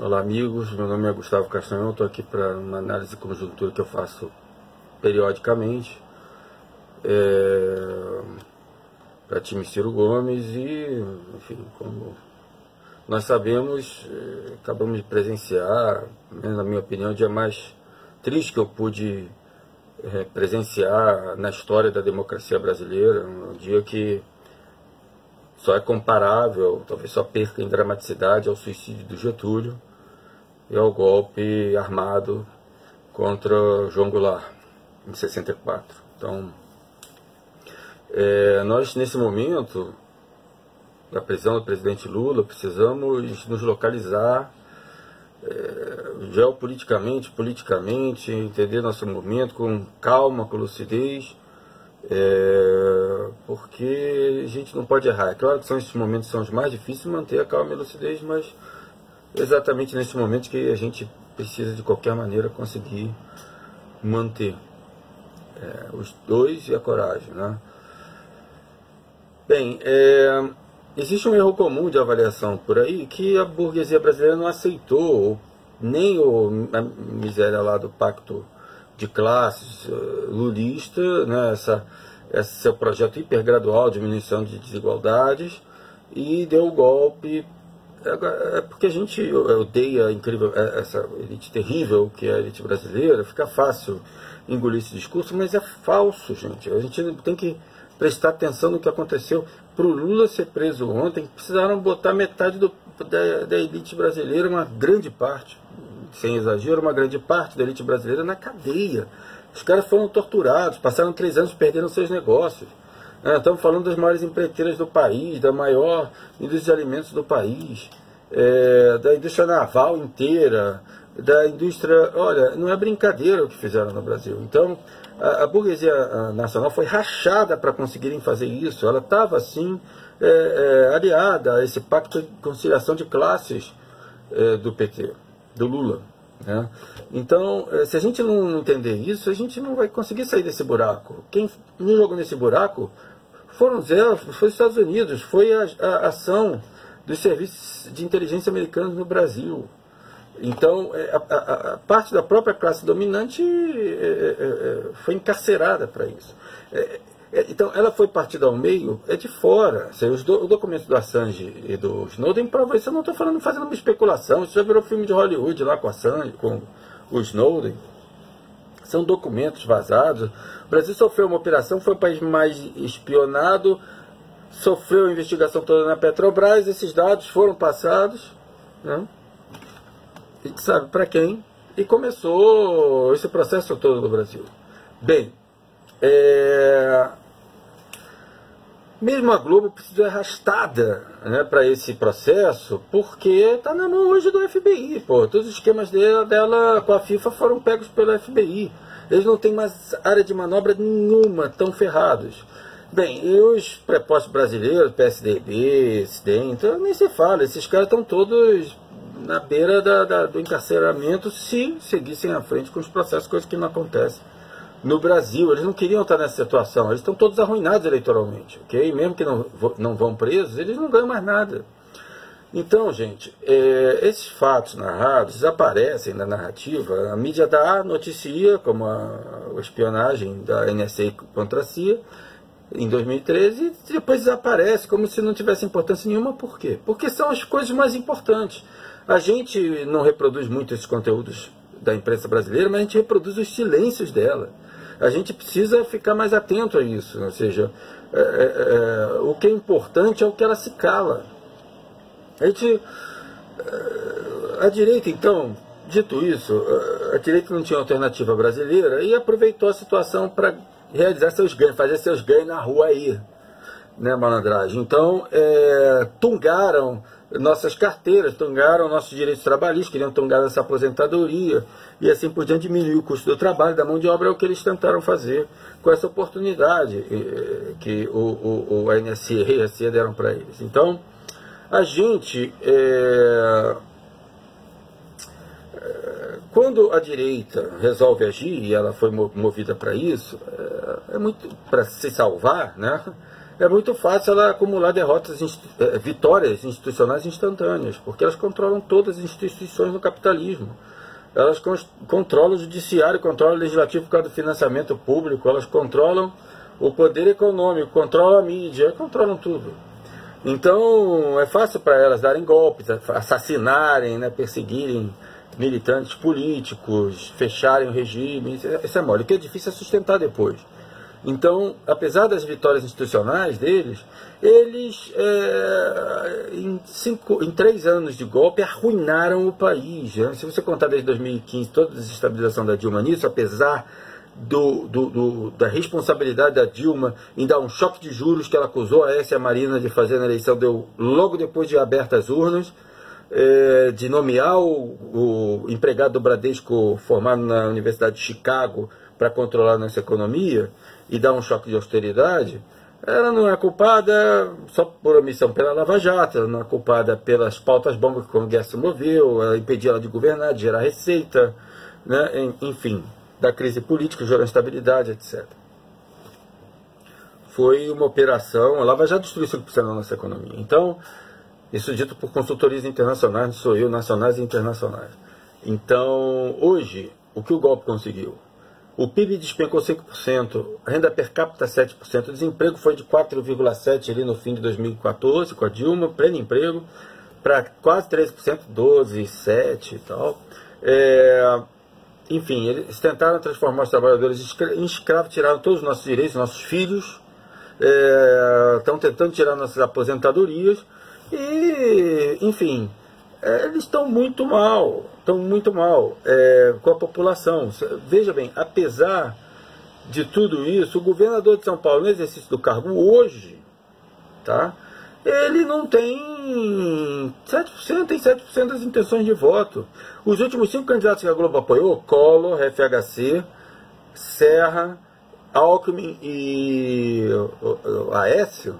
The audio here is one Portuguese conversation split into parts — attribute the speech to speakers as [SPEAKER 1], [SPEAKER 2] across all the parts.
[SPEAKER 1] Olá, amigos. Meu nome é Gustavo Castanhão. Estou aqui para uma análise de conjuntura que eu faço periodicamente para time Ciro Gomes e, enfim, como nós sabemos, acabamos de presenciar, na minha opinião, o dia mais triste que eu pude presenciar na história da democracia brasileira, um dia que só é comparável, talvez só perca em dramaticidade, ao suicídio do Getúlio e ao golpe armado contra João Goulart, em 64. Então, nós, nesse momento da prisão do presidente Lula, precisamos nos localizar geopoliticamente, politicamente, entender nosso momento com calma, com lucidez, porque a gente não pode errar. É claro que são esses momentos que são os mais difíceis de manter a calma e a lucidez, mas exatamente nesse momento que a gente precisa de qualquer maneira conseguir manter os dois e a coragem, né? Bem, existe um erro comum de avaliação por aí que a burguesia brasileira não aceitou, nem a miséria lá do pacto de classes lulista, né, esse seu projeto hipergradual de diminuição de desigualdades, e deu o golpe. É porque a gente odeia essa elite terrível que é a elite brasileira, fica fácil engolir esse discurso, mas é falso, gente. A gente tem que prestar atenção no que aconteceu. Para o Lula ser preso ontem, precisaram botar metade da elite brasileira, uma grande parte, sem exagero, uma grande parte da elite brasileira na cadeia. Os caras foram torturados, passaram 3 anos perdendo seus negócios. Estamos falando das maiores empreiteiras do país, da maior indústria de alimentos do país, da indústria naval inteira, da indústria... Olha, não é brincadeira o que fizeram no Brasil. Então, a burguesia nacional foi rachada para conseguirem fazer isso. Ela estava, assim, aliada a esse pacto de conciliação de classes do PT, do Lula, né? Então, se a gente não entender isso, a gente não vai conseguir sair desse buraco. Quem nos jogou nesse buraco foi os Estados Unidos, foi a ação dos serviços de inteligência americanos no Brasil. Então, a parte da própria classe dominante foi encarcerada para isso. Então, ela foi partida ao meio, de fora. O documento do Assange e do Snowden prova isso. Eu não estou fazendo uma especulação. Isso já virou filme de Hollywood lá com Assange, com o Snowden. São documentos vazados. O Brasil sofreu uma operação, foi o país mais espionado, sofreu a investigação toda na Petrobras, esses dados foram passados, né? A gente sabe para quem, e começou esse processo todo no Brasil. Bem, mesmo a Globo precisou ser arrastada, né, para esse processo, porque está na mão hoje do FBI. Todos os esquemas dela com a FIFA foram pegos pelo FBI. Eles não têm mais área de manobra nenhuma, tão ferrados. Bem, e os prepostos brasileiros, PSDB, SDEM, então nem se fala, esses caras estão todos na beira do encarceramento se seguissem à frente com os processos, coisa que não acontece no Brasil. Eles não queriam estar nessa situação, eles estão todos arruinados eleitoralmente, ok? Mesmo que não vão presos, eles não ganham mais nada. Então, gente, esses fatos narrados desaparecem na narrativa, a mídia noticia, como a espionagem da NSA contra a CIA, em 2013, e depois desaparece, como se não tivesse importância nenhuma. Por quê? Porque são as coisas mais importantes. A gente não reproduz muito esses conteúdos da imprensa brasileira, mas a gente reproduz os silêncios dela. A gente precisa ficar mais atento a isso, ou seja, o que é importante é o que ela se cala. A direita, então, dito isso, a direita não tinha alternativa brasileira e aproveitou a situação para realizar seus ganhos, fazer seus ganhos na rua aí, né, malandragem? Então, tungaram nossas carteiras, tungaram nossos direitos trabalhistas, queriam tungar essa aposentadoria, e assim por diante, diminuir o custo do trabalho, da mão de obra. É o que eles tentaram fazer com essa oportunidade que o ANSE e a CIA deram para eles. Então, a gente, quando a direita resolve agir, e ela foi movida para isso, muito para se salvar, né? é muito fácil ela acumular vitórias institucionais instantâneas, porque elas controlam todas as instituições do capitalismo. Elas controlam o judiciário, controlam o legislativo por causa do financiamento público, elas controlam o poder econômico, controlam a mídia, controlam tudo. Então é fácil para elas darem golpes, assassinarem, né, perseguirem militantes políticos, fecharem o regime, isso é mole. O que é difícil é sustentar depois. Então, apesar das vitórias institucionais deles, eles, em 3 anos de golpe, arruinaram o país. Né? Se você contar desde 2015, toda a desestabilização da Dilma nisso, apesar da responsabilidade da Dilma em dar um choque de juros que ela acusou a Aécia Marina de fazer na eleição, deu logo depois de abertas as urnas, de nomear o empregado do Bradesco formado na Universidade de Chicago para controlar a nossa economia e dar um choque de austeridade. Ela não é culpada só por omissão pela Lava Jato, ela não é culpada pelas pautas bombas que o Congresso se moveu, ela impedia ela de governar, de gerar receita, né? Enfim, da crise política, gerou instabilidade, etc. Foi uma operação, a Lava Jato destruiu 5% da nossa economia. Então, isso dito por consultorias internacionais, não sou eu, nacionais e internacionais. Então, hoje, o que o golpe conseguiu? O PIB despencou 5%, a renda per capita 7%, o desemprego foi de 4,7% ali no fim de 2014, com a Dilma, pleno emprego, para quase 13%, 12%, 7% e tal. Enfim, eles tentaram transformar os trabalhadores em escravos, tiraram todos os nossos direitos, nossos filhos, estão tentando tirar nossas aposentadorias, e, enfim, eles estão muito mal com a população. Veja bem, apesar de tudo isso, o governador de São Paulo, no exercício do cargo hoje, tá, ele não tem 7%, tem 7% das intenções de voto. Os últimos 5 candidatos que a Globo apoiou, Collor, FHC, Serra, Alckmin e Aécio,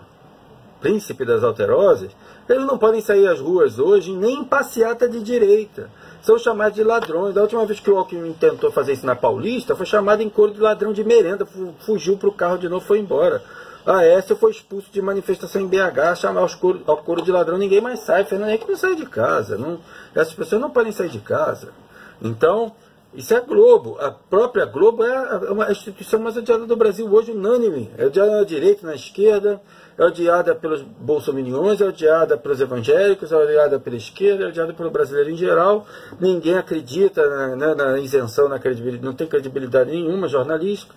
[SPEAKER 1] príncipe das alterosas, eles não podem sair às ruas hoje nem em passeata de direita. São chamados de ladrões. Da última vez que o Alckmin tentou fazer isso na Paulista, foi chamado em coro de ladrão de merenda, fugiu para o carro de novo e foi embora. A Aécio foi expulso de manifestação em BH, chamar ao coro de ladrão, ninguém mais sai. Fernando Henrique não sai de casa. Não, essas pessoas não podem sair de casa. Então, isso é a Globo. A própria Globo é uma instituição mais odiada do Brasil hoje, unânime. É odiada na direita, na esquerda, é odiada pelos bolsominions, é odiada pelos evangélicos, é odiada pela esquerda, é odiada pelo brasileiro em geral. Ninguém acredita na isenção, na credibilidade, não tem credibilidade nenhuma jornalística.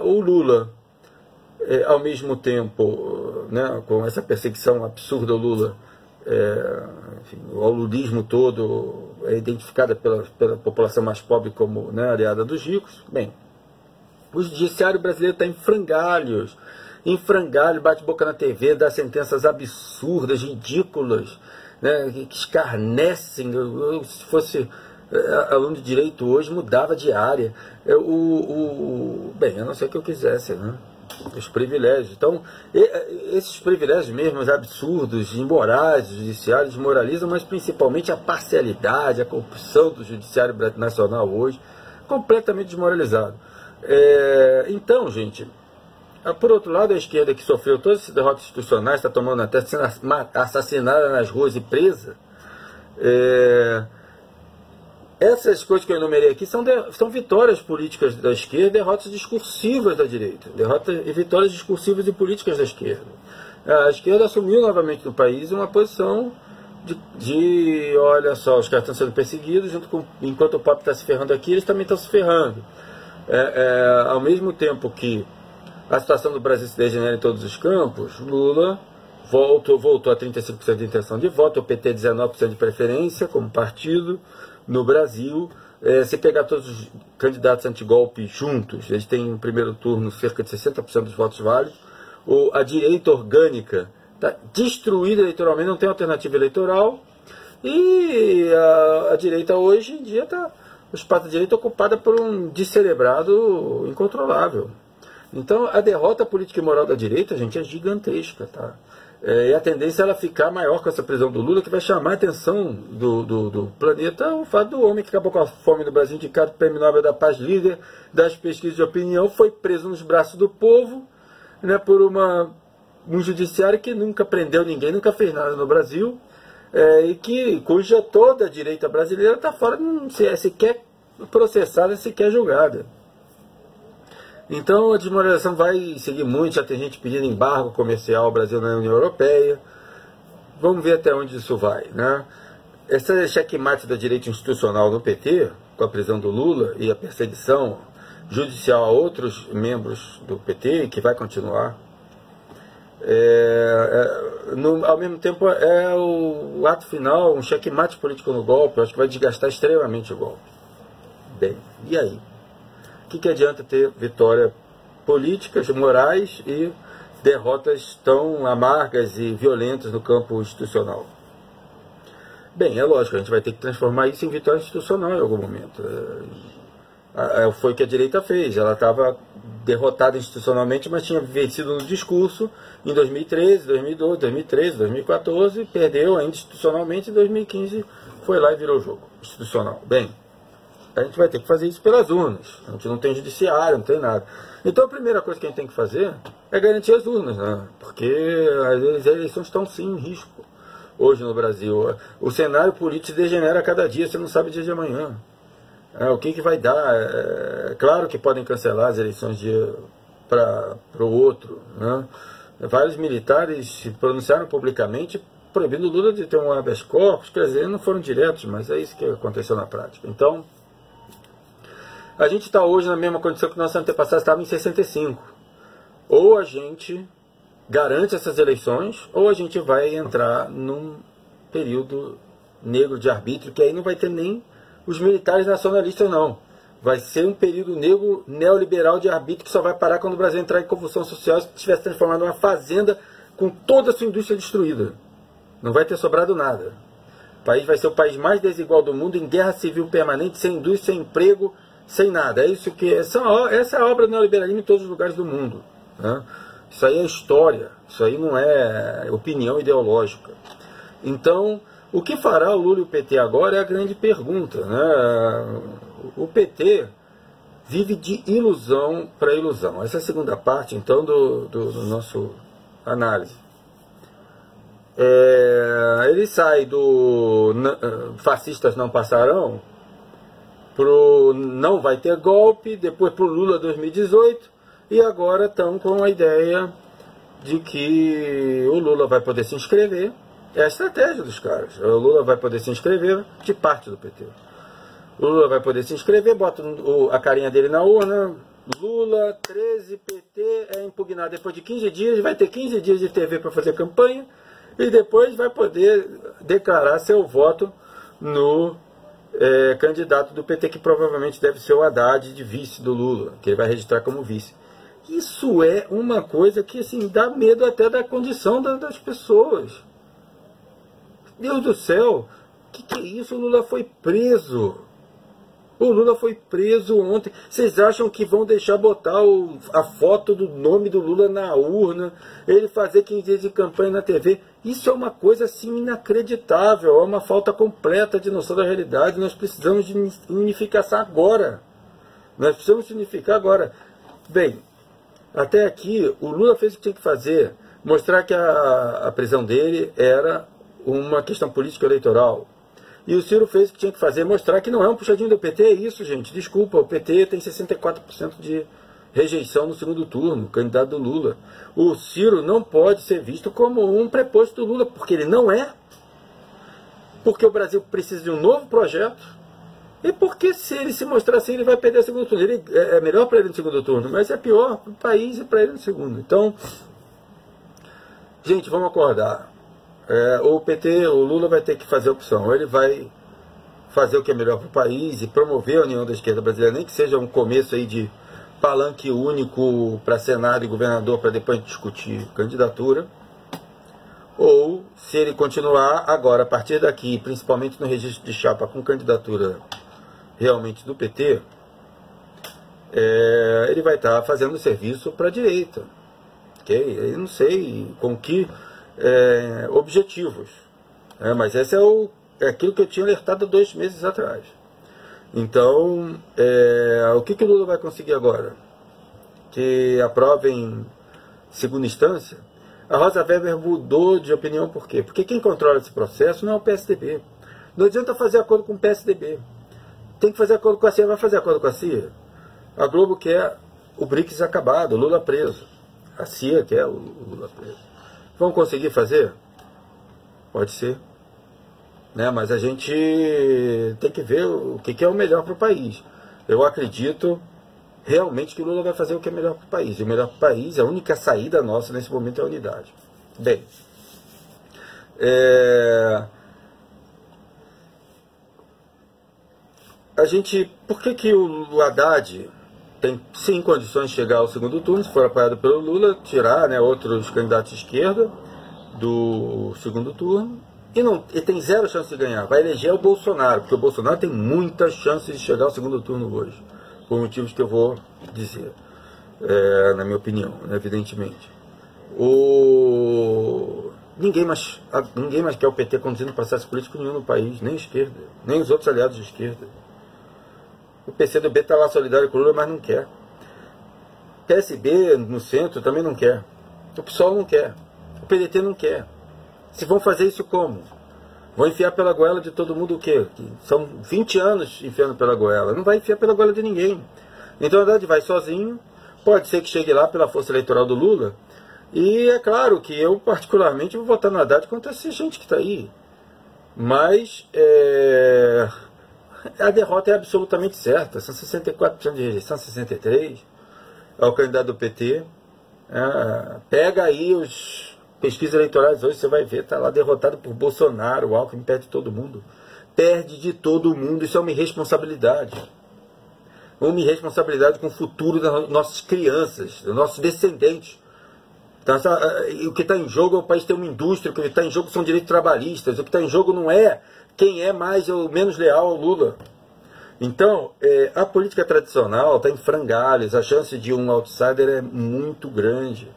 [SPEAKER 1] O Lula, ao mesmo tempo, né, com essa perseguição absurda ao Lula, enfim, o lulismo todo é identificada pela população mais pobre como, né, aliada dos ricos. Bem, o judiciário brasileiro está em frangalhos, bate boca na TV, dá sentenças absurdas, ridículas, né, que escarnecem. Se fosse aluno de direito hoje, mudava de área. Bem, a não ser que eu quisesse, né? Os privilégios. Então, esses privilégios mesmo, absurdos, imorais, do judiciário, desmoralizam, mas principalmente a parcialidade, a corrupção do judiciário nacional hoje, completamente desmoralizado. Então, gente, por outro lado, a esquerda que sofreu todas essas derrotas institucionais, está tomando até sendo assassinada nas ruas e presa, essas coisas que eu enumerei aqui são vitórias políticas da esquerda, derrotas discursivas da direita, vitórias discursivas e políticas da esquerda. A esquerda assumiu novamente no país uma posição de olha só, os caras estão sendo perseguidos, enquanto o pobre está se ferrando aqui, eles também estão se ferrando. Ao mesmo tempo que a situação do Brasil se degenera em todos os campos, Lula voltou a 35% de intenção de voto, o PT 19% de preferência como partido no Brasil. Se pegar todos os candidatos antigolpe juntos, eles têm no primeiro turno cerca de 60% dos votos válidos. A direita orgânica está destruída eleitoralmente, não tem alternativa eleitoral, e a direita hoje em dia está, o espaço da direita é ocupada por um descerebrado incontrolável. Então a derrota política e moral da direita, gente, é gigantesca, tá? E a tendência é ela ficar maior com essa prisão do Lula, que vai chamar a atenção do planeta, o fato do homem que acabou com a fome no Brasil, indicado Prêmio Nobel da Paz, líder das pesquisas de opinião, foi preso nos braços do povo, né, por um judiciário que nunca prendeu ninguém, nunca fez nada no Brasil, e cuja toda a direita brasileira está fora, não é sequer processada, sequer julgada. Então a desmoralização vai seguir muito, já tem gente pedindo embargo comercial ao Brasil na União Europeia. Vamos ver até onde isso vai, né? Essa checkmate da direita institucional no PT, com a prisão do Lula e a perseguição judicial a outros membros do PT, que vai continuar, ao mesmo tempo é o ato final, um checkmate político no golpe. Eu acho que vai desgastar extremamente o golpe. Bem, e aí? O que adianta ter vitória políticas, morais e derrotas tão amargas e violentas no campo institucional? Bem, é lógico, a gente vai ter que transformar isso em vitória institucional em algum momento. Foi o que a direita fez. Ela estava derrotada institucionalmente, mas tinha vencido no discurso em 2013, 2012, 2013, 2014, perdeu ainda institucionalmente, em 2015 foi lá e virou o jogo institucional. Bem, a gente vai ter que fazer isso pelas urnas. A gente não tem judiciário, não tem nada. Então a primeira coisa que a gente tem que fazer é garantir as urnas, né? Porque as eleições estão sim em risco hoje no Brasil. O cenário político se degenera a cada dia, você não sabe o dia de amanhã. O que vai dar? Claro que podem cancelar as eleições para o outro, né? Vários militares se pronunciaram publicamente proibindo o Lula de ter um habeas corpus, quer dizer, não foram diretos, mas é isso que aconteceu na prática. Então, a gente está hoje na mesma condição que nossos antepassados estavam em 65. Ou a gente garante essas eleições, ou a gente vai entrar num período negro de arbítrio, que aí não vai ter nem os militares nacionalistas, não. Vai ser um período negro neoliberal de arbítrio que só vai parar quando o Brasil entrar em convulsão social, se tivesse transformado numa fazenda com toda a sua indústria destruída. Não vai ter sobrado nada. O país vai ser o país mais desigual do mundo, em guerra civil permanente, sem indústria, sem emprego, sem nada. É isso que essa é a obra do neoliberalismo em todos os lugares do mundo, né? Isso aí é história, isso aí não é opinião ideológica. Então, o que fará o Lula e o PT agora é a grande pergunta, né? O PT vive de ilusão para ilusão. Essa é a segunda parte, então, do nosso análise. Ele sai do fascistas não passarão pro não vai ter golpe, depois pro Lula 2018, e agora estão com a ideia de que o Lula vai poder se inscrever. É a estratégia dos caras. O Lula vai poder se inscrever de parte do PT. O Lula vai poder se inscrever, bota a carinha dele na urna, Lula 13, PT é impugnado. Depois de 15 dias, vai ter 15 dias de TV para fazer campanha, e depois vai poder declarar seu voto no candidato do PT, que provavelmente deve ser o Haddad, de vice do Lula, que ele vai registrar como vice. Isso é uma coisa que assim, dá medo até da condição das pessoas. Deus do céu, que é isso? O Lula foi preso. O Lula foi preso ontem. Vocês acham que vão deixar botar a foto do nome do Lula na urna, ele fazer 15 dias de campanha na TV? Isso é uma coisa assim inacreditável, é uma falta completa de noção da realidade. Nós precisamos de unificação agora. Nós precisamos de unificar agora. Bem, até aqui o Lula fez o que tinha que fazer, mostrar que a prisão dele era uma questão político-eleitoral. E o Ciro fez o que tinha que fazer, mostrar que não é um puxadinho do PT, é isso, gente. Desculpa, o PT tem 64% de rejeição no segundo turno, candidato do Lula. O Ciro não pode ser visto como um preposto do Lula, porque ele não é. Porque o Brasil precisa de um novo projeto. E porque se ele se mostrar assim, ele vai perder o segundo turno. É melhor para ele no segundo turno, mas é pior para o país e para ele no segundo. Então, gente, vamos acordar. O PT, o Lula vai ter que fazer a opção. Ou ele vai fazer o que é melhor para o país e promover a união da esquerda brasileira, nem que seja um começo aí de palanque único para Senado e governador, para depois discutir candidatura. Ou, se ele continuar agora, a partir daqui, principalmente no registro de chapa com candidatura realmente do PT, ele vai estar fazendo serviço para a direita. Okay? Eu não sei com que objetivos, mas esse é aquilo que eu tinha alertado há 2 meses atrás. Então, o que o Lula vai conseguir agora? Que aprovem segunda instância, a Rosa Weber mudou de opinião. Por quê? Porque quem controla esse processo não é o PSDB. Não adianta fazer acordo com o PSDB. Tem que fazer acordo com a CIA. Vai fazer acordo com a CIA? A Globo quer o BRICS acabado, o Lula preso. A CIA quer o Lula preso. Vão conseguir fazer? Pode ser. Né? Mas a gente tem que ver o que é o melhor para o país. Eu acredito realmente que o Lula vai fazer o que é melhor para o país. E o melhor para o país, a única saída nossa nesse momento é a unidade. Bem, por que o Haddad tem sim condições de chegar ao segundo turno, se for apoiado pelo Lula, tirar, né, outros candidatos de esquerda do segundo turno, e tem zero chance de ganhar? Vai eleger o Bolsonaro, porque o Bolsonaro tem muitas chances de chegar ao segundo turno hoje, por motivos que eu vou dizer, na minha opinião, evidentemente. Ninguém mais quer o PT conduzindo processo político nenhum no país, nem a esquerda, nem os outros aliados de esquerda. O PCdoB está lá solidário com o Lula, mas não quer. PSB no centro também não quer. O PSOL não quer. O PDT não quer. Se vão fazer isso como? Vão enfiar pela goela de todo mundo o quê? São 20 anos enfiando pela goela. Não vai enfiar pela goela de ninguém. Então, na verdade, vai sozinho. Pode ser que chegue lá pela força eleitoral do Lula. E é claro que eu, particularmente, vou votar no Haddad contra essa gente que está aí. Mas a derrota é absolutamente certa. São 64% de rejeição, 63%. É o candidato do PT. Pega aí os pesquisas eleitorais hoje, você vai ver, está lá derrotado por Bolsonaro. O Alckmin perde de todo mundo. Perde de todo mundo. Isso é uma irresponsabilidade. Uma irresponsabilidade com o futuro das nossas crianças, dos nossos descendentes. Então, o que está em jogo é o país ter uma indústria, o que está em jogo são direitos trabalhistas, o que está em jogo não é quem é mais ou menos leal ao Lula. Então, a política tradicional está em frangalhos, a chance de um outsider é muito grande.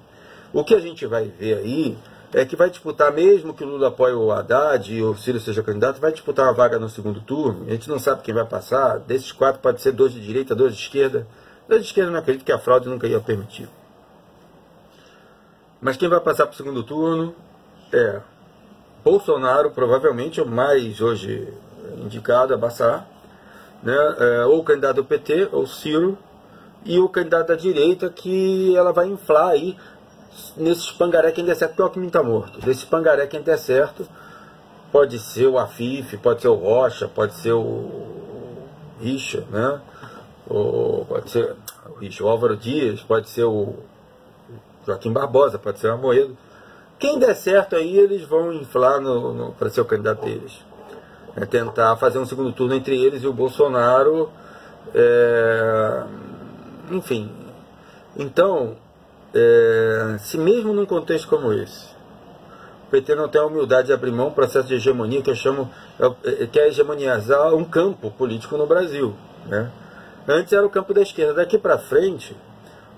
[SPEAKER 1] O que a gente vai ver aí é que vai disputar, mesmo que o Lula apoie o Haddad e o Ciro seja candidato, vai disputar uma vaga no segundo turno. A gente não sabe quem vai passar. Desses 4 pode ser 2 de direita, 2 de esquerda. 2 de esquerda não acredito que a fraude nunca ia permitir. Mas quem vai passar para o segundo turno é Bolsonaro, provavelmente o mais hoje indicado a passar, né? Ou o candidato do PT, ou Ciro, e o candidato da direita, que ela vai inflar aí nesse pangaré quem der certo, porque o Alckmin está morto. Desse pangaré quem der certo, pode ser o Afif, pode ser o Rocha, pode ser o Richa, né? Ou pode ser o Richa, o Álvaro Dias, pode ser o Joaquim Barbosa, pode ser o Amoedo. Quem der certo aí, eles vão inflar para ser o candidato deles. Tentar fazer um segundo turno entre eles e o Bolsonaro. Enfim. Então, se mesmo num contexto como esse, o PT não tem a humildade de abrir mão do processo de hegemonia, que eu chamo, que é hegemonizar um campo político no Brasil, né? Antes era o campo da esquerda. Daqui para frente,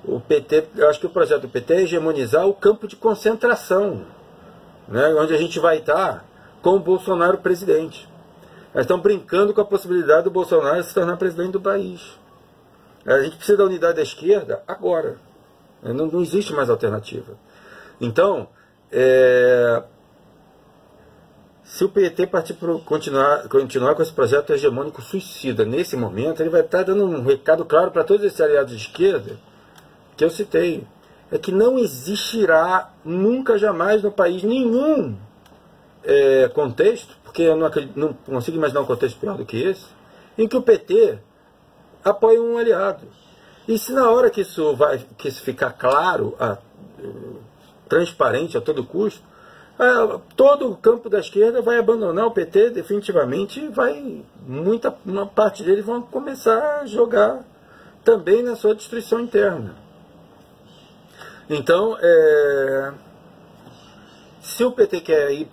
[SPEAKER 1] o PT, eu acho que o projeto do PT é hegemonizar o campo de concentração, né? Onde a gente vai estar com o Bolsonaro presidente. Nós estamos brincando com a possibilidade do Bolsonaro se tornar presidente do país. A gente precisa da unidade da esquerda agora. Não existe mais alternativa. Então, se o PT partir para continuar com esse projeto hegemônico suicida nesse momento, ele vai estar dando um recado claro para todos esses aliados de esquerda que eu citei. É que não existirá nunca, jamais no país nenhum contexto, porque eu não consigo imaginar um contexto pior do que esse, em que o PT apoie um aliado. E se na hora que isso ficar claro, transparente a todo custo, todo o campo da esquerda vai abandonar o PT definitivamente, e uma parte deles vão começar a jogar também na sua destruição interna. Então, se o PT quer ir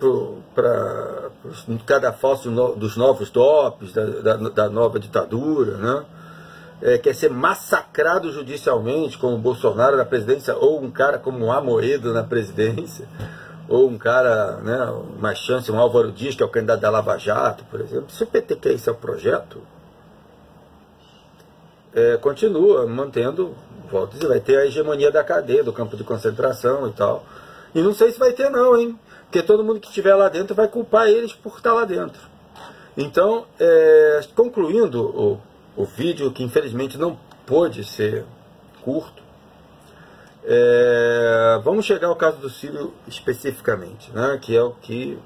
[SPEAKER 1] para cada cadafalso dos novos DOPs, da nova ditadura, né? Quer ser massacrado judicialmente, como o Bolsonaro na presidência, ou um cara como o Amoedo na presidência, ou um cara, né, mais chance, um Álvaro Dias, que é o candidato da Lava Jato, por exemplo. Se o PT quer esse projeto, continua mantendo volto a dizer, vai ter a hegemonia da cadeia, do campo de concentração e tal. E não sei se vai ter não, hein? Porque todo mundo que estiver lá dentro vai culpar eles por estar lá dentro. Então, concluindo o vídeo, que infelizmente não pôde ser curto, vamos chegar ao caso do Ciro especificamente, né? Que é o que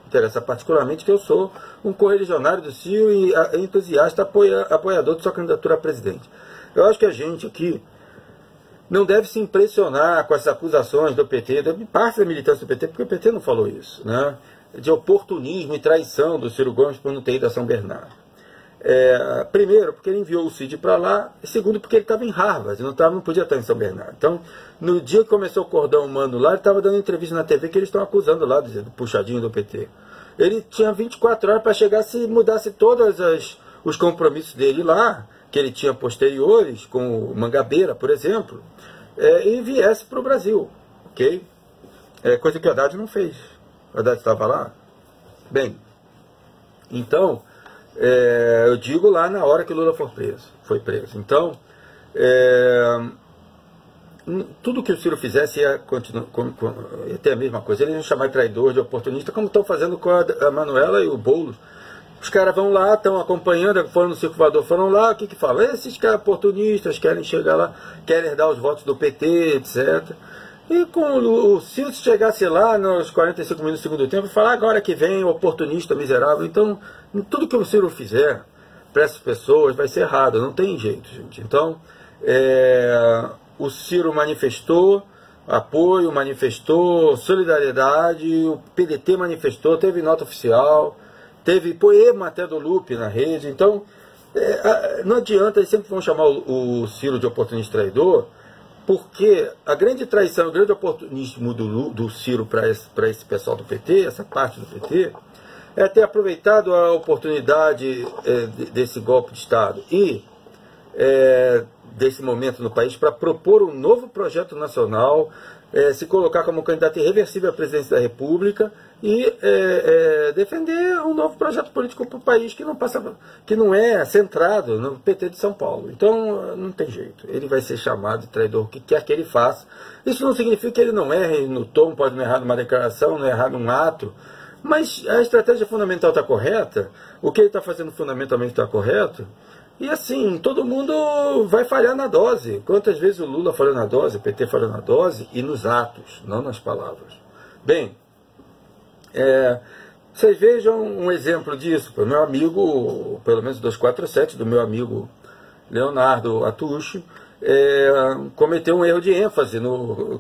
[SPEAKER 1] interessa particularmente, que eu sou um correligionário do Ciro e entusiasta apoiador de sua candidatura a presidente. Eu acho que a gente aqui não deve se impressionar com as acusações do PT, de parte da militância do PT, porque o PT não falou isso, né? De oportunismo e traição do Ciro Gomes por não ter ido a São Bernardo. Primeiro, porque ele enviou o Cid para lá, e segundo, porque ele estava em Harvard, não podia estar em São Bernardo. Então, no dia que começou o cordão humano lá, ele estava dando entrevista na TV que eles estão acusando lá do puxadinho do PT. Ele tinha 24 horas para chegar se mudasse todos os compromissos dele lá, que ele tinha posteriores, com o Mangabeira, por exemplo, e viesse para o Brasil, ok? Coisa que o Haddad não fez. O Haddad estava lá. Bem, então, eu digo lá na hora que o Lula foi preso. Então, tudo que o Ciro fizesse ia ter a mesma coisa. Eles iam chamar de traidor, de oportunista, como estão fazendo com a Manuela e o Boulos. Os caras vão lá, estão acompanhando, foram no Circo Voador, foram lá, o que falam? Esses caras oportunistas querem chegar lá, querem herdar os votos do PT, etc. E com o Ciro, se chegasse lá nos 45 minutos do segundo tempo, falar agora que vem oportunista miserável. Então, tudo que o Ciro fizer para essas pessoas vai ser errado, não tem jeito, gente. Então, o Ciro manifestou apoio, manifestou solidariedade, o PDT manifestou, teve nota oficial, teve poema até do Lupe na rede. Então, não adianta, eles sempre vão chamar o Ciro de oportunista traidor, porque a grande traição, o grande oportunismo do Ciro para esse pessoal do PT, essa parte do PT, é ter aproveitado a oportunidade desse golpe de Estado e desse momento no país para propor um novo projeto nacional, se colocar como candidato irreversível à presidência da República e defender um novo projeto político para o país que não é centrado no PT de São Paulo. Então não tem jeito, ele vai ser chamado de traidor, o que quer que ele faça. Isso não significa que ele não erre no tom, pode não errar numa declaração, não errar num ato, mas a estratégia fundamental está correta, o que ele está fazendo fundamentalmente está correto. E assim, todo mundo vai falhar na dose. Quantas vezes o Lula falhou na dose, o PT falhou na dose e nos atos, não nas palavras. Bem, vocês vejam um exemplo disso. O meu amigo, pelo menos 247, do meu amigo Leonardo Atucho, cometeu um erro de ênfase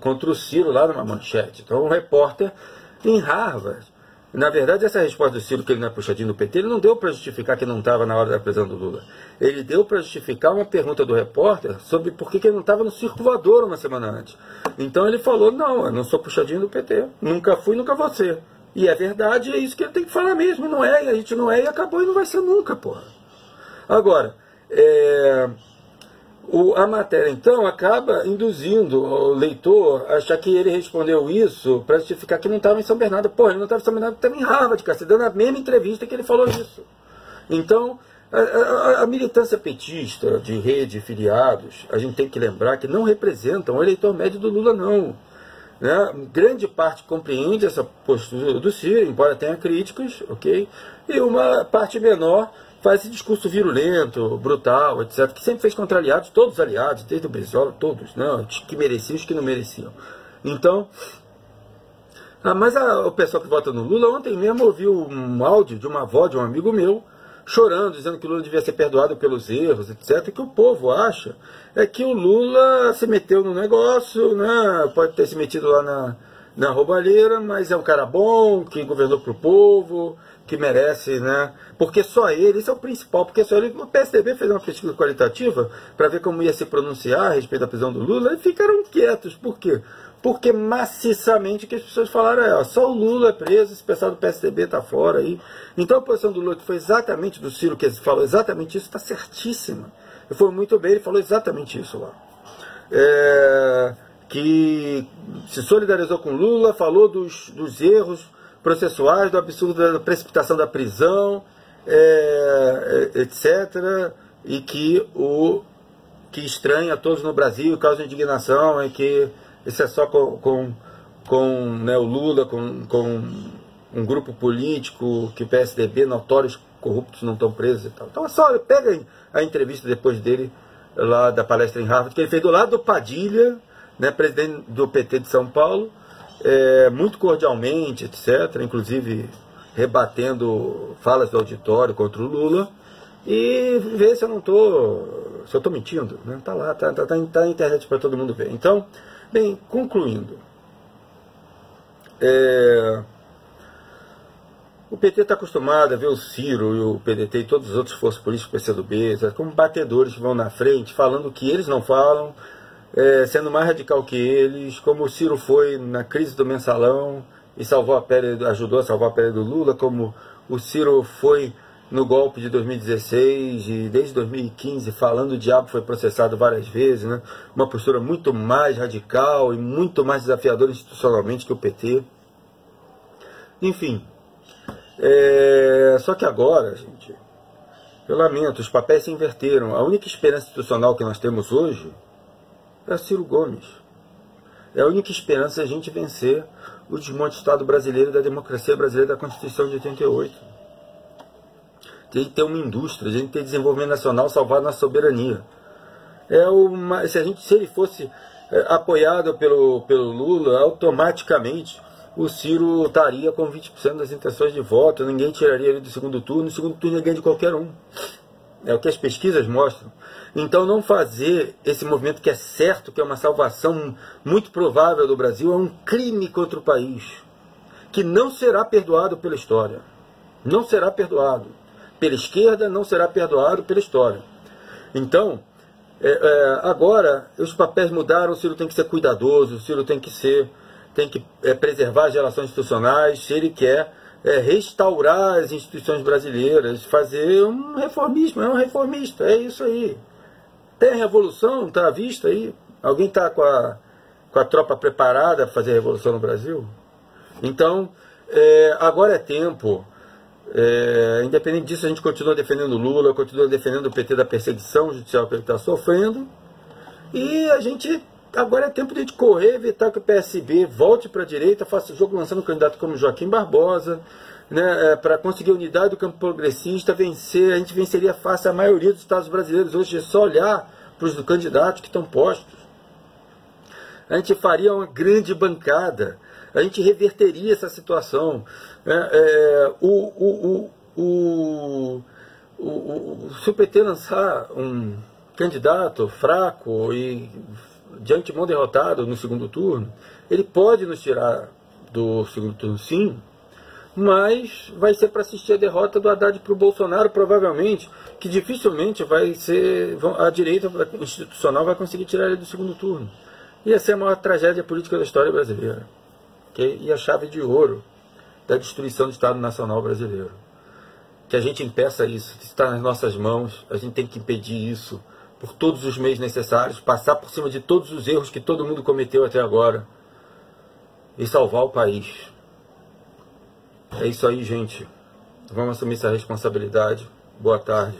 [SPEAKER 1] contra o Ciro lá numa manchete. Então, um repórter em Harvard. Na verdade, essa resposta do Ciro, que ele não é puxadinho do PT, ele não deu para justificar que não estava na hora da prisão do Lula. Ele deu para justificar uma pergunta do repórter sobre por que ele não estava no Circo Voador uma semana antes. Então ele falou, não, eu não sou puxadinho do PT, nunca fui, nunca vou ser. E é verdade, é isso que ele tem que falar mesmo, não é, e a gente não é, e acabou, e não vai ser nunca, porra. Agora, a matéria, então, acaba induzindo o leitor a achar que ele respondeu isso para justificar que não estava em São Bernardo. Pô, ele não estava em São Bernardo, estava em Harvard, cara, você deu na mesma entrevista que ele falou isso. Então, a militância petista de rede, filiados, a gente tem que lembrar que não representam o eleitor médio do Lula, não. Né? Grande parte compreende essa postura do Ciro, embora tenha críticas, ok? E uma parte menor faz esse discurso virulento, brutal, etc., que sempre fez contra aliados, todos os aliados, desde o Brizola, todos, né? Os que mereciam e os que não mereciam. Então, mas o pessoal que vota no Lula, ontem mesmo ouviu um áudio de uma avó de um amigo meu, chorando, dizendo que o Lula devia ser perdoado pelos erros, etc., e que o povo acha que o Lula se meteu no negócio, né? Pode ter se metido lá na roubalheira, mas é um cara bom, que governou para o povo, que merece, né? Porque só ele, isso é o principal, porque só ele, o PSDB fez uma pesquisa qualitativa para ver como ia se pronunciar a respeito da prisão do Lula e ficaram quietos. Por quê? Porque maciçamente que as pessoas falaram, só o Lula é preso, esse pessoal do PSDB está fora aí. Então a posição do Lula, que foi exatamente do Ciro, que ele falou exatamente isso, está certíssima. Ele foi muito bem, ele falou exatamente isso lá. Que se solidarizou com o Lula, falou dos erros processuais, do absurdo da precipitação da prisão, etc., e que que estranha a todos no Brasil, causa indignação, é que isso é só com né, o Lula, com um grupo político, que o PSDB, notórios corruptos, não estão presos e tal. Então é só, pega a entrevista depois dele, lá da palestra em Harvard, que ele fez do lado do Padilha, né, presidente do PT de São Paulo, muito cordialmente, etc., inclusive rebatendo falas do auditório contra o Lula, e ver se eu não estou mentindo, né? Tá lá, tá na internet para todo mundo ver. Então, bem, concluindo, o PT está acostumado a ver o Ciro e o PDT e todos os outros forças políticos PCdoB como batedores que vão na frente, falando o que eles não falam, sendo mais radical que eles, como o Ciro foi na crise do mensalão e ajudou a salvar a pele do Lula, como o Ciro foi no golpe de 2016 e desde 2015 falando o diabo, foi processado várias vezes, né? Uma postura muito mais radical e muito mais desafiadora institucionalmente que o PT. Enfim, só que agora, gente, eu lamento, os papéis se inverteram. A única esperança institucional que nós temos hoje é Ciro Gomes. É a única esperança a gente vencer o desmonte do Estado brasileiro, da democracia brasileira, da Constituição de 88. Tem que ter uma indústria, a gente tem desenvolvimento nacional, salvar nossa soberania. Se ele fosse apoiado pelo Lula, automaticamente o Ciro estaria com 20% das intenções de voto, ninguém tiraria ele do segundo turno, no segundo turno ninguém de qualquer um. É o que as pesquisas mostram. Então não fazer esse movimento que é certo, que é uma salvação muito provável do Brasil, é um crime contra o país, que não será perdoado pela história. Não será perdoado. Pela esquerda, não será perdoado pela história. Então, agora os papéis mudaram, o Ciro tem que ser cuidadoso, o Ciro tem que preservar as relações institucionais, se ele quer restaurar as instituições brasileiras, fazer um reformismo, é um reformista, é isso aí. Tem revolução, está à vista aí? Alguém está com a tropa preparada para fazer a revolução no Brasil? Então, agora é tempo. Independente disso, a gente continua defendendo o Lula, continua defendendo o PT da perseguição judicial que ele está sofrendo, e agora é tempo de a gente correr, evitar que o PSB volte para a direita, faça o jogo lançando um candidato como Joaquim Barbosa, né, para conseguir a unidade do campo progressista, a gente venceria fácil a maioria dos estados brasileiros. Hoje é só olhar para os candidatos que estão postos. A gente faria uma grande bancada, a gente reverteria essa situação. Se o PT lançar um candidato fraco e de antemão derrotado no segundo turno, ele pode nos tirar do segundo turno, sim, mas vai ser para assistir a derrota do Haddad para o Bolsonaro, provavelmente, que dificilmente a direita institucional vai conseguir tirar ele do segundo turno. Ia ser a maior tragédia política da história brasileira, e a chave de ouro da destruição do Estado Nacional brasileiro. Que a gente impeça isso, está nas nossas mãos, a gente tem que impedir isso por todos os meios necessários, passar por cima de todos os erros que todo mundo cometeu até agora e salvar o país. É isso aí, gente. Vamos assumir essa responsabilidade. Boa tarde.